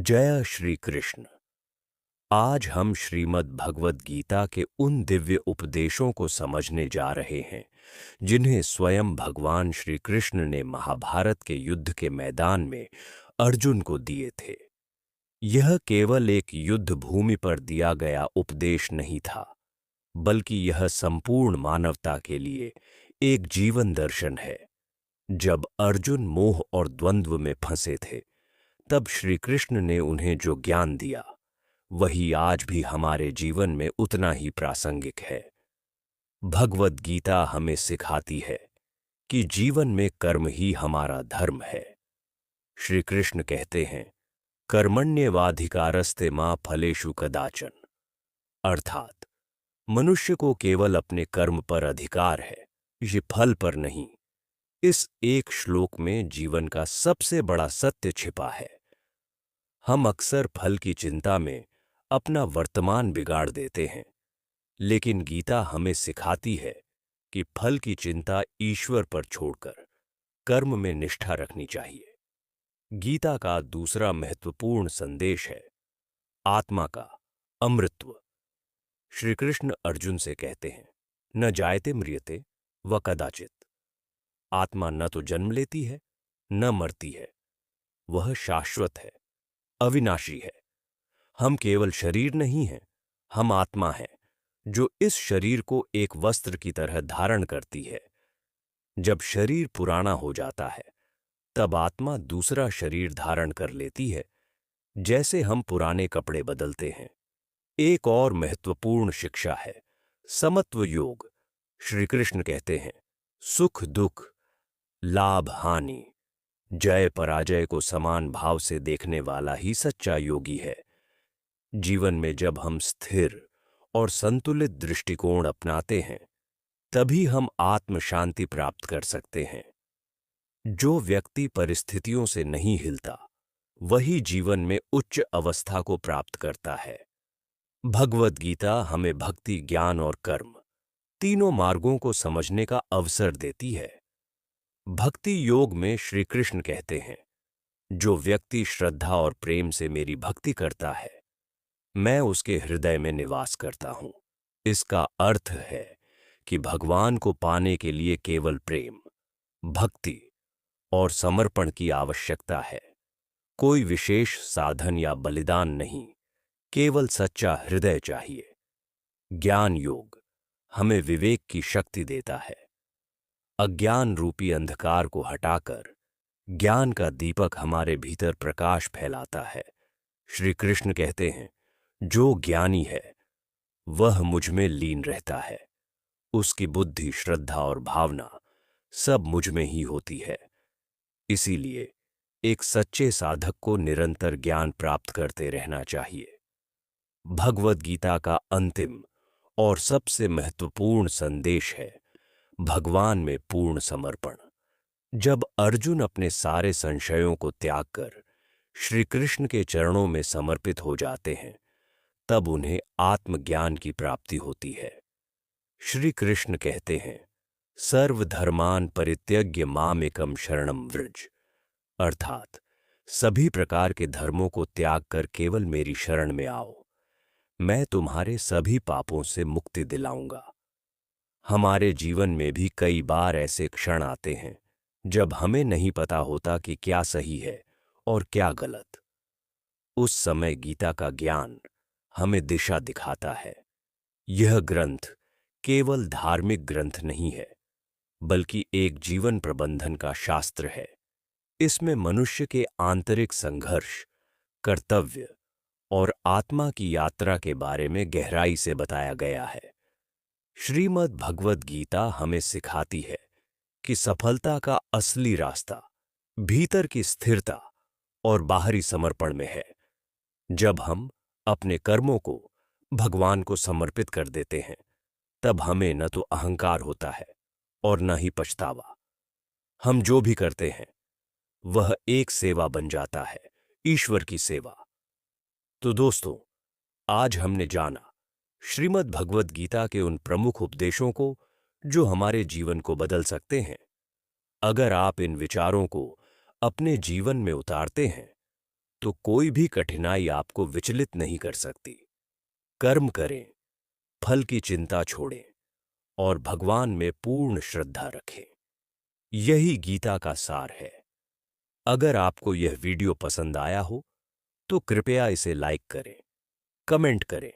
जय श्री कृष्ण। आज हम श्रीमद् भगवद गीता के उन दिव्य उपदेशों को समझने जा रहे हैं जिन्हें स्वयं भगवान श्री कृष्ण ने महाभारत के युद्ध के मैदान में अर्जुन को दिए थे। यह केवल एक युद्ध भूमि पर दिया गया उपदेश नहीं था, बल्कि यह संपूर्ण मानवता के लिए एक जीवन दर्शन है। जब अर्जुन मोह और द्वंद्व में फंसे थे, तब श्री कृष्ण ने उन्हें जो ज्ञान दिया, वही आज भी हमारे जीवन में उतना ही प्रासंगिक है। भगवद गीता हमें सिखाती है कि जीवन में कर्म ही हमारा धर्म है। श्री कृष्ण कहते हैं, कर्मण्येवाधिकारस्ते मा फलेषु कदाचन, अर्थात मनुष्य को केवल अपने कर्म पर अधिकार है, ये फल पर नहीं। इस एक श्लोक में जीवन का सबसे बड़ा सत्य छिपा है। हम अक्सर फल की चिंता में अपना वर्तमान बिगाड़ देते हैं, लेकिन गीता हमें सिखाती है कि फल की चिंता ईश्वर पर छोड़कर कर्म में निष्ठा रखनी चाहिए। गीता का दूसरा महत्वपूर्ण संदेश है आत्मा का अमृतत्व। श्री कृष्ण अर्जुन से कहते हैं, न जायते म्रियते व कदाचित। आत्मा न तो जन्म लेती है, न मरती है, वह शाश्वत है, अविनाशी है। हम केवल शरीर नहीं हैं, हम आत्मा हैं, जो इस शरीर को एक वस्त्र की तरह धारण करती है। जब शरीर पुराना हो जाता है, तब आत्मा दूसरा शरीर धारण कर लेती है, जैसे हम पुराने कपड़े बदलते हैं। एक और महत्वपूर्ण शिक्षा है समत्व योग। श्री कृष्ण कहते हैं, सुख दुख, लाभ हानि, जय पराजय को समान भाव से देखने वाला ही सच्चा योगी है। जीवन में जब हम स्थिर और संतुलित दृष्टिकोण अपनाते हैं, तभी हम आत्म शांति प्राप्त कर सकते हैं। जो व्यक्ति परिस्थितियों से नहीं हिलता, वही जीवन में उच्च अवस्था को प्राप्त करता है। भगवद गीता हमें भक्ति, ज्ञान और कर्म तीनों मार्गों को समझने का अवसर देती है। भक्ति योग में श्री कृष्ण कहते हैं, जो व्यक्ति श्रद्धा और प्रेम से मेरी भक्ति करता है, मैं उसके हृदय में निवास करता हूं। इसका अर्थ है कि भगवान को पाने के लिए केवल प्रेम, भक्ति और समर्पण की आवश्यकता है। कोई विशेष साधन या बलिदान नहीं, केवल सच्चा हृदय चाहिए। ज्ञान योग हमें विवेक की शक्ति देता है। अज्ञान रूपी अंधकार को हटाकर ज्ञान का दीपक हमारे भीतर प्रकाश फैलाता है। श्री कृष्ण कहते हैं, जो ज्ञानी है वह मुझ में लीन रहता है। उसकी बुद्धि, श्रद्धा और भावना सब मुझ में ही होती है। इसीलिए एक सच्चे साधक को निरंतर ज्ञान प्राप्त करते रहना चाहिए। भगवद गीता का अंतिम और सबसे महत्वपूर्ण संदेश है भगवान में पूर्ण समर्पण। जब अर्जुन अपने सारे संशयों को त्याग कर श्री कृष्ण के चरणों में समर्पित हो जाते हैं, तब उन्हें आत्मज्ञान की प्राप्ति होती है। श्री कृष्ण कहते हैं, सर्वधर्मान परित्यज्य मामेकं शरणं व्रज, अर्थात सभी प्रकार के धर्मों को त्याग कर केवल मेरी शरण में आओ, मैं तुम्हारे सभी पापों से मुक्ति दिलाऊंगा। हमारे जीवन में भी कई बार ऐसे क्षण आते हैं जब हमें नहीं पता होता कि क्या सही है और क्या गलत। उस समय गीता का ज्ञान हमें दिशा दिखाता है। यह ग्रंथ केवल धार्मिक ग्रंथ नहीं है, बल्कि एक जीवन प्रबंधन का शास्त्र है। इसमें मनुष्य के आंतरिक संघर्ष, कर्तव्य और आत्मा की यात्रा के बारे में गहराई से बताया गया है। श्रीमद् भगवद गीता हमें सिखाती है कि सफलता का असली रास्ता भीतर की स्थिरता और बाहरी समर्पण में है। जब हम अपने कर्मों को भगवान को समर्पित कर देते हैं, तब हमें न तो अहंकार होता है और न ही पछतावा। हम जो भी करते हैं वह एक सेवा बन जाता है, ईश्वर की सेवा। तो दोस्तों, आज हमने जाना श्रीमद् भगवद गीता के उन प्रमुख उपदेशों को जो हमारे जीवन को बदल सकते हैं। अगर आप इन विचारों को अपने जीवन में उतारते हैं, तो कोई भी कठिनाई आपको विचलित नहीं कर सकती। कर्म करें, फल की चिंता छोड़ें और भगवान में पूर्ण श्रद्धा रखें। यही गीता का सार है। अगर आपको यह वीडियो पसंद आया हो तो कृपया इसे लाइक करें, कमेंट करें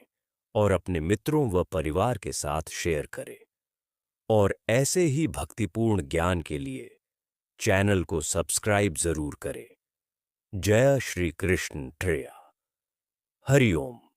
और अपने मित्रों व परिवार के साथ शेयर करें। और ऐसे ही भक्तिपूर्ण ज्ञान के लिए चैनल को सब्सक्राइब जरूर करें। जय श्री कृष्ण। ट्रेया। हरि ओम।